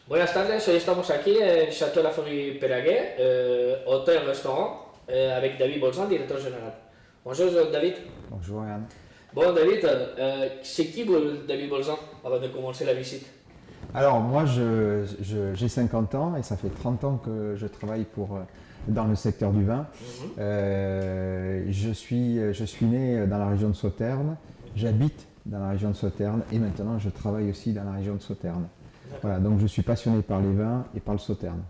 Buenas tardes, hoy estamos aquí en Château La Forêt Péraguet, hôtel-restaurant, avec David Bolzan, directeur général. Bonjour David. Bonjour Yann. Bon David, c'est qui David Bolzan avant de commencer la visite? Alors moi j'ai 50 ans et ça fait 30 ans que je travaille dans le secteur du vin. Je suis né dans la région de Sauternes, j'habite dans la région de Sauternes et maintenant je travaille aussi dans la région de Sauternes. Voilà, donc je suis passionné par les vins et par le Sauternes.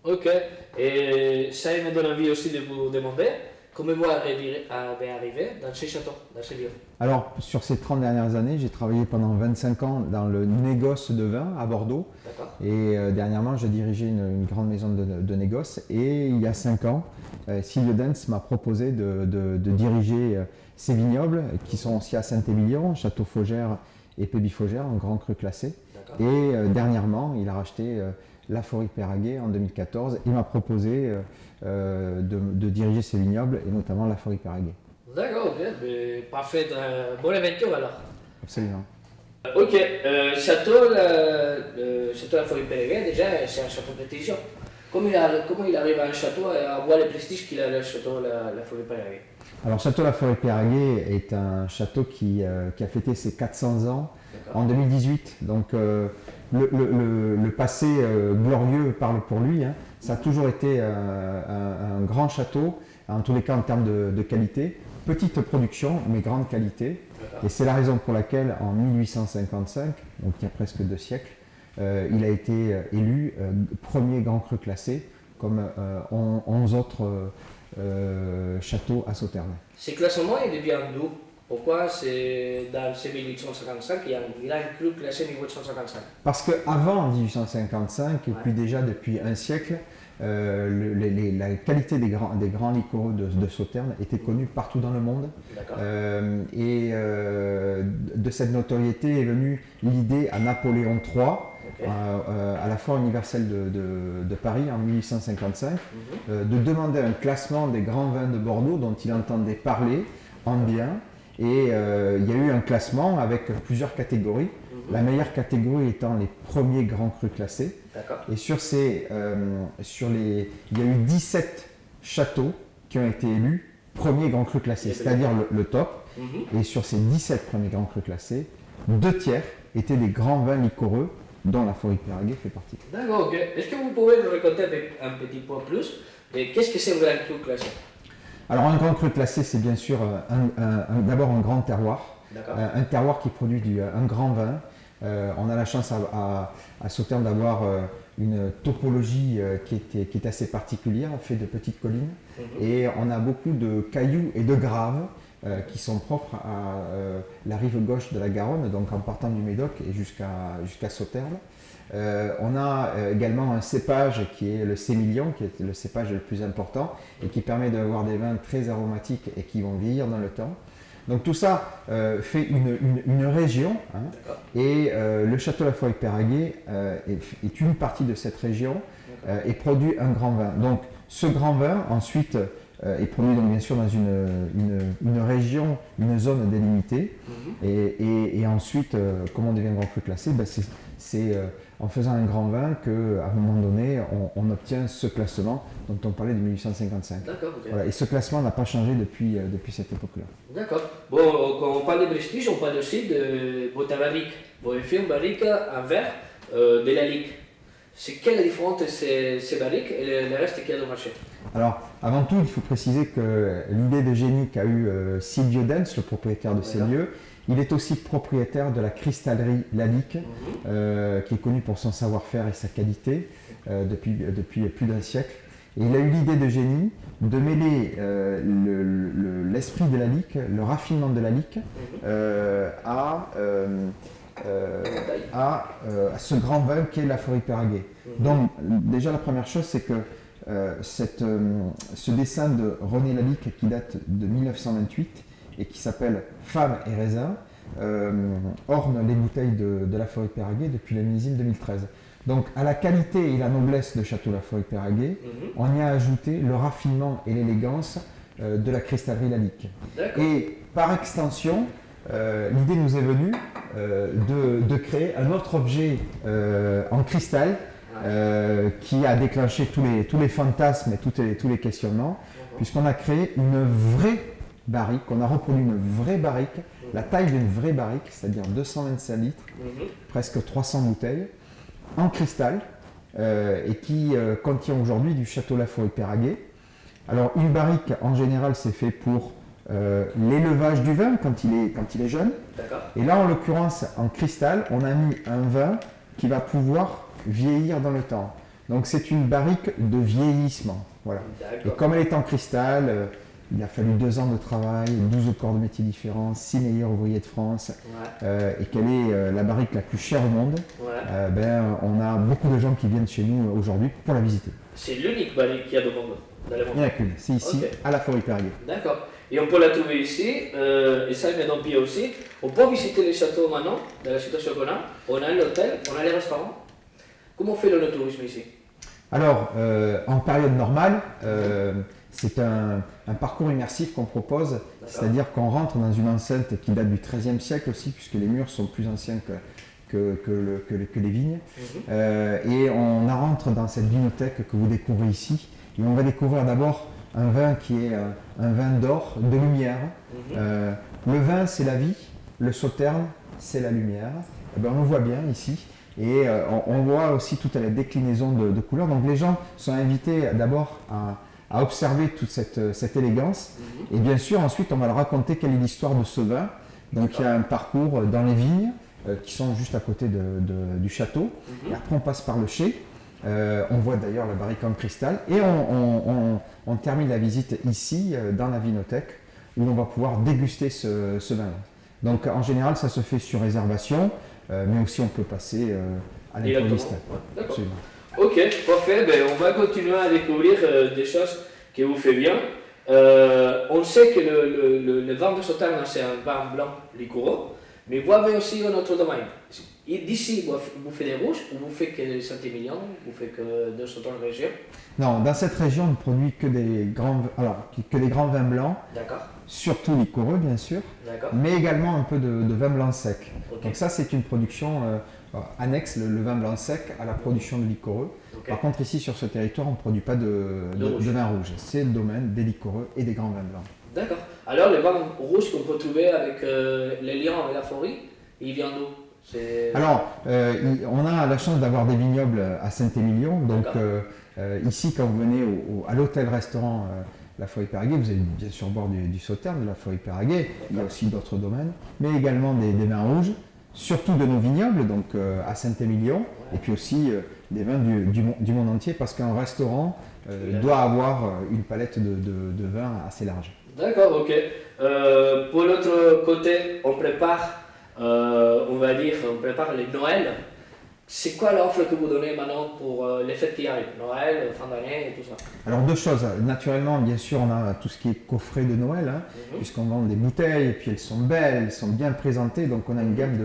Ok, et ça me donne envie aussi de vous demander comment vous avez arrivé dans ce château, dans ce lieu. Alors sur ces 30 dernières années, j'ai travaillé pendant 25 ans dans le négoce de vin à Bordeaux. Et dernièrement, j'ai dirigé une grande maison de négoce. Et il y a 5 ans, Silvio Dens m'a proposé de diriger ces vignobles qui sont aussi à Saint-Émilion, Château Faugère et Pébi Faugère, en grand cru classé. Et dernièrement, il a racheté La Forêt Péraguet en 2014 et m'a proposé de diriger ces vignobles et notamment La Forêt Péraguet. D'accord, ok, parfait, bonne aventure alors. Absolument. Ok, château La Forêt Péraguet, déjà c'est un château prestigieux. Comment il arrive à un château et à avoir le prestige qu'il a le château La Forêt Péraguet? Alors Château La Forêt Péraguet est un château qui a fêté ses 400 ans en 2018. Donc le passé glorieux parle pour lui. Hein. Ça a toujours été un grand château, en tous les cas en termes de qualité. Petite production, mais grande qualité. Et c'est la raison pour laquelle, en 1855, donc il y a presque 2 siècles, il a été élu premier grand cru classé, comme 11 autres châteaux à Sauternes. Ce classement, il devient d'où? Pourquoi c'est dans ce 1855 il y a un grand cru classé 1855? Parce qu'avant 1855, et puis déjà depuis un siècle, la qualité des grands liquoreux de Sauternes était connue partout dans le monde. De cette notoriété est venue l'idée à Napoléon III, à la Foire universelle de Paris en 1855, de demander un classement des grands vins de Bordeaux dont il entendait parler en bien. Et il y a eu un classement avec plusieurs catégories. La meilleure catégorie étant les premiers grands crus classés. Et il y a eu 17 châteaux qui ont été élus premiers grands crus classés, c'est-à-dire le top. Et sur ces 17 premiers grands crus classés, 2 tiers étaient des grands vins liquoreux dont La Forêt Péraguet fait partie. D'accord, ok. Est-ce que vous pouvez nous raconter avec un petit peu plus qu'est-ce que c'est un grand cru classé? Alors un grand cru classé, c'est bien sûr d'abord un grand terroir, un terroir qui produit un grand vin. On a la chance à Sauternes d'avoir une topologie qui est assez particulière, fait de petites collines, et on a beaucoup de cailloux et de graves qui sont propres à la rive gauche de la Garonne, donc en partant du Médoc et jusqu'à Sauternes. On a également un cépage qui est le sémillon, qui est le cépage le plus important et qui permet d'avoir des vins très aromatiques et qui vont vieillir dans le temps. Donc tout ça fait une région, hein, et le château La Forêt Péraguet est une partie de cette région et produit un grand vin. Donc ce grand vin ensuite est produit donc bien sûr dans une région, une zone délimitée, et ensuite comment on devient grand cru classé, c'est en faisant un grand vin qu'à un moment donné on obtient ce classement dont on parlait de 1855. D'accord, ok. Voilà, et ce classement n'a pas changé depuis cette époque-là. D'accord. Bon, quand on parle de prestige, on parle aussi de votre barrique. Vous avez fait une barrique en verre de la Ligue. C'est quelle est la différence de ces barriques et le reste qu'il y a dans le marché? Alors, avant tout, il faut préciser que l'idée de génie qu'a eu Silvio Dens, le propriétaire de ces lieux, il est aussi propriétaire de la cristallerie Lalique, qui est connue pour son savoir-faire et sa qualité depuis plus d'un siècle. Et il a eu l'idée de génie de mêler l'esprit de Lalique, le raffinement de Lalique, à ce grand vin qu'est La Forêt Péraguet. Donc déjà la première chose, c'est que ce dessin de René Lalique qui date de 1928 et qui s'appelle Femmes et raisins orne les bouteilles de La Forêt Péraguet depuis le millésime 2013. Donc à la qualité et la noblesse de Château La Forêt Péraguet, on y a ajouté le raffinement et l'élégance de la cristallerie Lalique. Et par extension, l'idée nous est venue de créer un autre objet en cristal qui a déclenché tous les fantasmes et tous les questionnements, puisqu'on a créé une vraie barrique, on a reproduit une vraie barrique, la taille d'une vraie barrique, c'est-à-dire 225 litres, presque 300 bouteilles, en cristal, et qui contient aujourd'hui du château Laforêt-Péraguer. Alors une barrique, en général, c'est fait pour l'élevage du vin quand il est jeune. Et là, en l'occurrence, en cristal, on a mis un vin qui va pouvoir vieillir dans le temps. Donc c'est une barrique de vieillissement. Voilà. Et comme elle est en cristal, il a fallu 2 ans de travail, 12 corps de métiers différents, 6 meilleurs ouvriers de France, et qu'elle est la barrique la plus chère au monde, on a beaucoup de gens qui viennent chez nous aujourd'hui pour la visiter. C'est l'unique barrique qu'il y a dans le monde. Il n'y en a qu'une, c'est ici, à Laforêt-Péraguer. D'accord. Et on peut la trouver ici, et ça il me donne pied aussi. On peut visiter le château maintenant, dans la situation qu'on a. On a l'hôtel, on a les restaurants. Comment on fait le tourisme ici? Alors, en période normale, c'est un parcours immersif qu'on propose, c'est-à-dire qu'on rentre dans une enceinte qui date du XIIIe siècle aussi, puisque les murs sont plus anciens que les vignes. Et on rentre dans cette vinothèque que vous découvrez ici, et on va découvrir d'abord un vin qui est un vin d'or, de lumière. Le vin, c'est la vie, le sauterne, c'est la lumière. Et bien, on le voit bien ici. Et on voit aussi toute la déclinaison de couleurs. Donc les gens sont invités d'abord à observer toute cette élégance. Et bien sûr, ensuite, on va leur raconter quelle est l'histoire de ce vin. Donc il y a un parcours dans les vignes qui sont juste à côté du château. Et après, on passe par le chai. On voit d'ailleurs la barrique en cristal. Et on termine la visite ici, dans la vinothèque, où on va pouvoir déguster ce vin. Donc en général, ça se fait sur réservation. Mais aussi on peut passer à l'improviste. D'accord. Ok, parfait. Ben, on va continuer à découvrir des choses que vous faites bien. On sait que le vin de Sauternes, c'est un vin blanc liquoreux, mais vous avez aussi un autre domaine. D'ici, vous faites des rouges ou vous faites que des Saint-Émilion, vous faites que de Sauternes région? Non, dans cette région, on ne produit que des grands vins blancs. D'accord. Surtout liquoreux bien sûr, mais également un peu de vin blanc sec. Donc ça c'est une production annexe, le vin blanc sec à la production de liquoreux. Par contre ici sur ce territoire on ne produit pas de vin rouge, c'est le domaine des liquoreux et des grands vins blancs. D'accord. Alors le vin rouge qu'on peut trouver avec les liens avec la forêt, il vient d'où? Alors on a la chance d'avoir des vignobles à Saint-Émilion, donc ici quand vous venez à l'hôtel-restaurant Laforêt-Péraguer, vous avez bien sûr au bord du Sauternes, de Laforêt-Péraguer, il y a aussi d'autres domaines, mais également des vins rouges, surtout de nos vignobles, donc à Saint-Émilion, et puis aussi des vins du monde entier, parce qu'un restaurant doit avoir une palette de vins assez large. D'accord, ok. Pour l'autre côté, on prépare les Noël. C'est quoi l'offre que vous donnez maintenant pour les fêtes qui arrivent, Noël, fin d'année et tout ça? Alors 2 choses. Naturellement, bien sûr, on a tout ce qui est coffret de Noël, puisqu'on vend des bouteilles, et puis elles sont belles, elles sont bien présentées, donc on a une gamme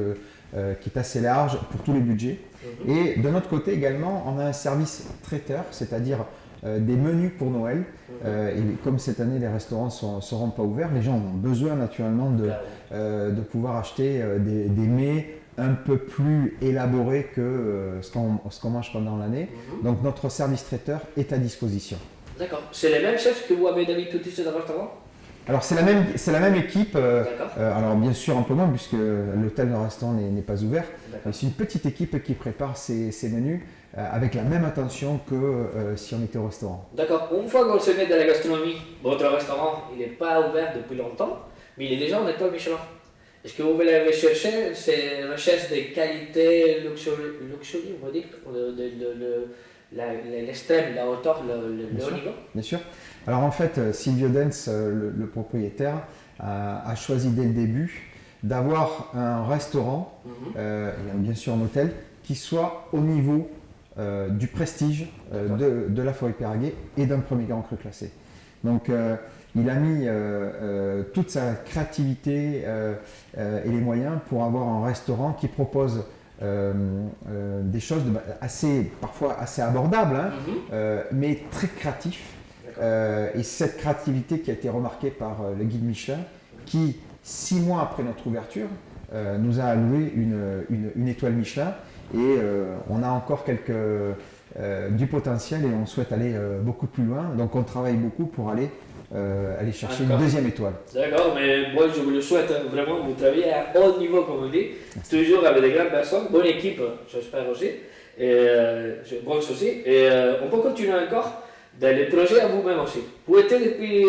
qui est assez large pour tous les budgets. Et de notre côté également, on a un service traiteur, c'est-à-dire des menus pour Noël. Et comme cette année les restaurants ne seront pas ouverts, les gens ont besoin naturellement de pouvoir acheter des mets un peu plus élaboré que ce qu'on mange pendant l'année. Donc notre service traiteur est à disposition. D'accord. C'est les mêmes chefs que vous avez d'habitude ici dans le restaurant? Alors c'est la même équipe, alors bien sûr un peu moins puisque l'hôtel de restaurant n'est pas ouvert. C'est une petite équipe qui prépare ces menus avec la même attention que si on était au restaurant. D'accord. Une fois qu'on se met dans la gastronomie, votre restaurant il n'est pas ouvert depuis longtemps, mais il est déjà en étoile Michelin. Est-ce que vous voulez rechercher ces recherches de qualité luxury, on va dire, l'extrême, la hauteur, le haut niveau? Bien sûr. Alors en fait, Silvio Dens, le propriétaire, a choisi dès le début d'avoir un restaurant, et bien sûr un hôtel, qui soit au niveau du prestige de Laforêt-Péraguer et d'un premier grand cru classé. Donc il a mis toute sa créativité et les moyens pour avoir un restaurant qui propose des choses parfois assez abordables, mais très créatifs. Et cette créativité qui a été remarquée par le guide Michelin, qui 6 mois après notre ouverture nous a alloué une étoile Michelin, et on a encore quelques du potentiel et on souhaite aller beaucoup plus loin. Donc on travaille beaucoup pour aller chercher une deuxième étoile. D'accord, mais moi je vous le souhaite vraiment, vous travaillez à haut niveau comme on dit, toujours avec des grandes personnes, bonne équipe j'espère aussi, et je pense aussi, et on peut continuer encore dans les projets à vous-même aussi. Vous êtes depuis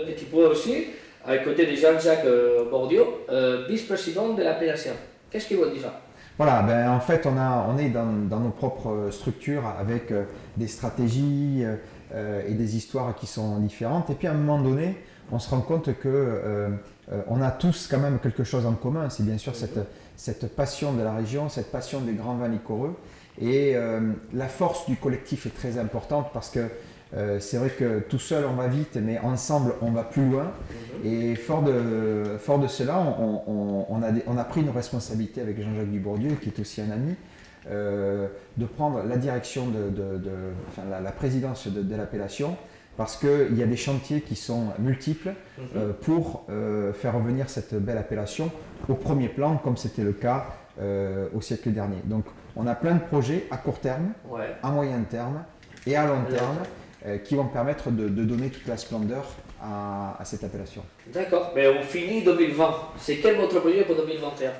petit peu aussi, à côté de Jean-Jacques Bordiot, vice-président de l'appellation. Qu'est-ce qu'il veut dire ça? Voilà, ben, en fait on est dans nos propres structures avec des stratégies et des histoires qui sont différentes. Et puis à un moment donné, on se rend compte que on a tous quand même quelque chose en commun. C'est bien sûr cette passion de la région, cette passion des grands vins liquoreux. Et la force du collectif est très importante parce que c'est vrai que tout seul on va vite, mais ensemble on va plus loin. Et fort de cela, on a pris une responsabilité avec Jean-Jacques Dubourdieu, qui est aussi un ami, de prendre la direction la présidence de l'appellation, parce qu'il y a des chantiers qui sont multiples pour faire revenir cette belle appellation au premier plan, comme c'était le cas au siècle dernier. Donc on a plein de projets à court terme, à moyen terme et à long terme qui vont permettre de donner toute la splendeur à cette appellation. D'accord, mais on finit 2020. C'est quel votre projet pour 2021?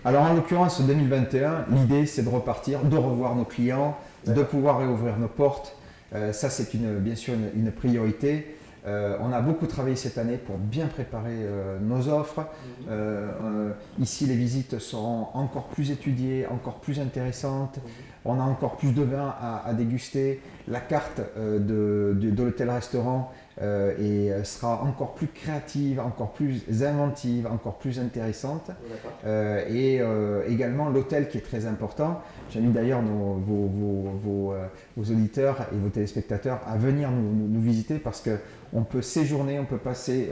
Alors en l'occurrence 2021, l'idée c'est de repartir, de revoir nos clients, de pouvoir réouvrir nos portes. Ça c'est bien sûr une priorité. On a beaucoup travaillé cette année pour bien préparer nos offres. Ici les visites seront encore plus étudiées, encore plus intéressantes. On a encore plus de vins à déguster. La carte de l'hôtel-restaurant sera encore plus créative, encore plus inventive, encore plus intéressante. Et également l'hôtel qui est très important. J'invite d'ailleurs vos auditeurs et vos téléspectateurs à venir nous visiter parce qu'on peut séjourner, on peut passer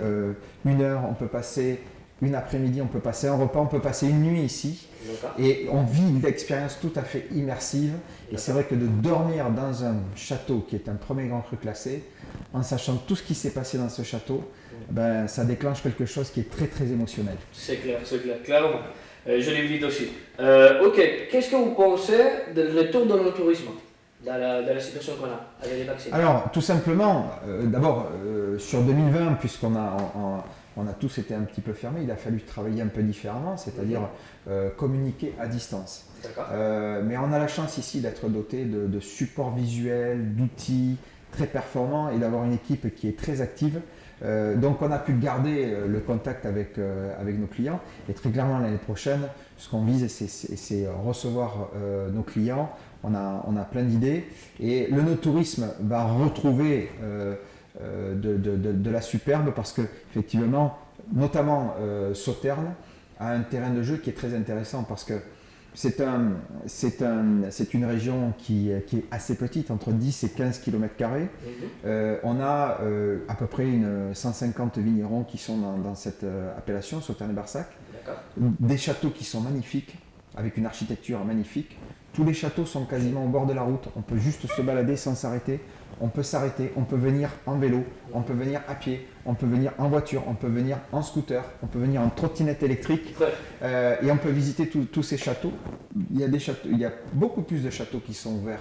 une heure, on peut passer une après-midi, on peut passer un repas, on peut passer une nuit ici. Et on vit une expérience tout à fait immersive. Et c'est vrai que de dormir dans un château qui est un premier grand cru classé, en sachant tout ce qui s'est passé dans ce château, ben, ça déclenche quelque chose qui est très très émotionnel. C'est clair, clairement. Je l'invite aussi. Ok, qu'est-ce que vous pensez du retour de le tourisme dans la situation qu'on a avec les vaccins? Alors, tout simplement, d'abord, sur 2020, puisqu'on a tous été un petit peu fermés, il a fallu travailler un peu différemment, c'est-à-dire communiquer à distance. Mais on a la chance ici d'être doté de supports visuels, d'outils très performants et d'avoir une équipe qui est très active. Donc on a pu garder le contact avec nos clients et très clairement l'année prochaine, ce qu'on vise c'est recevoir nos clients. On a plein d'idées et le no-tourisme va retrouver de la superbe parce que effectivement, notamment Sauternes a un terrain de jeu qui est très intéressant parce que c'est une région qui est assez petite, entre 10 et 15 km². On a à peu près 150 vignerons qui sont dans cette appellation, Sauternes et Barsac. Des châteaux qui sont magnifiques, avec une architecture magnifique. Tous les châteaux sont quasiment au bord de la route, on peut juste se balader sans s'arrêter. On peut s'arrêter, on peut venir en vélo, on peut venir à pied, on peut venir en voiture, on peut venir en scooter, on peut venir en trottinette électrique et on peut visiter tous ces châteaux. Il y a beaucoup plus de châteaux qui sont ouverts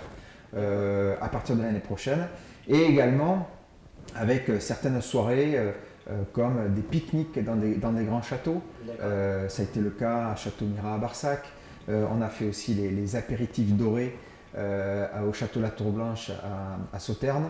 à partir de l'année prochaine et également avec certaines soirées comme des pique-niques dans des grands châteaux. Ça a été le cas à Château-Mira à Barsac. On a fait aussi les apéritifs dorés au château La Tour Blanche à Sauternes,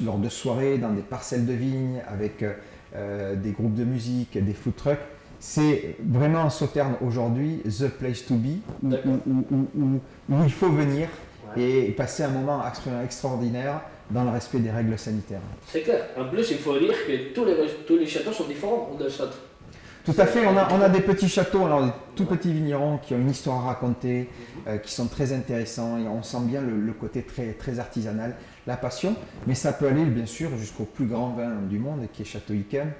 lors de soirées dans des parcelles de vignes avec des groupes de musique, des food trucks. C'est vraiment Sauternes aujourd'hui the place to be où il faut venir et passer un moment extraordinaire dans le respect des règles sanitaires. C'est clair. En plus, il faut dire que tous les châteaux sont différents de châteaux. Tout à fait, on a des petits châteaux, alors des tout petits vignerons qui ont une histoire à raconter, qui sont très intéressants et on sent bien le côté très, très artisanal, la passion, mais ça peut aller bien sûr jusqu'au plus grand vin du monde qui est Château Yquem,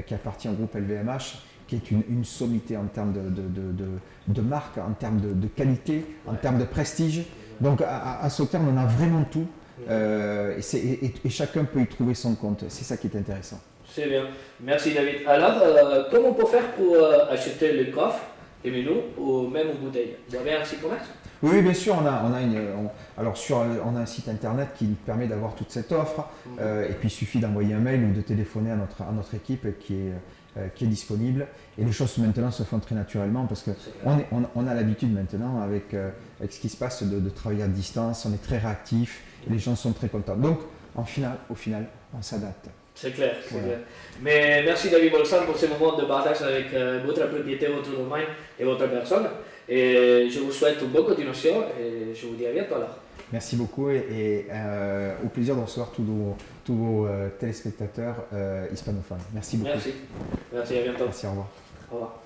qui appartient au groupe LVMH, qui est une sommité en termes de marque, en termes de qualité, en termes de prestige. Donc à Sauternes, on a vraiment tout et chacun peut y trouver son compte, c'est ça qui est intéressant. C'est bien. Merci David. Alors, comment on peut faire pour acheter le coffre et menus ou même une bouteille? Vous avez un site commerce? Oui, bien sûr, on a un site internet qui permet d'avoir toute cette offre. Et puis il suffit d'envoyer un mail ou de téléphoner à notre équipe qui est disponible. Et les choses maintenant se font très naturellement parce qu'on a l'habitude maintenant avec ce qui se passe de travailler à distance, on est très réactif et les gens sont très contents. Donc au final, on s'adapte. C'est clair, c'est clair. Mais merci David Bolsan pour ces moments de partage avec votre propriété, votre domaine et votre personne. Et je vous souhaite une bonne continuation et je vous dis à bientôt alors. Merci beaucoup et au plaisir de recevoir tous vos téléspectateurs hispanophones. Merci beaucoup. Merci, à bientôt. Merci, au revoir. Au revoir.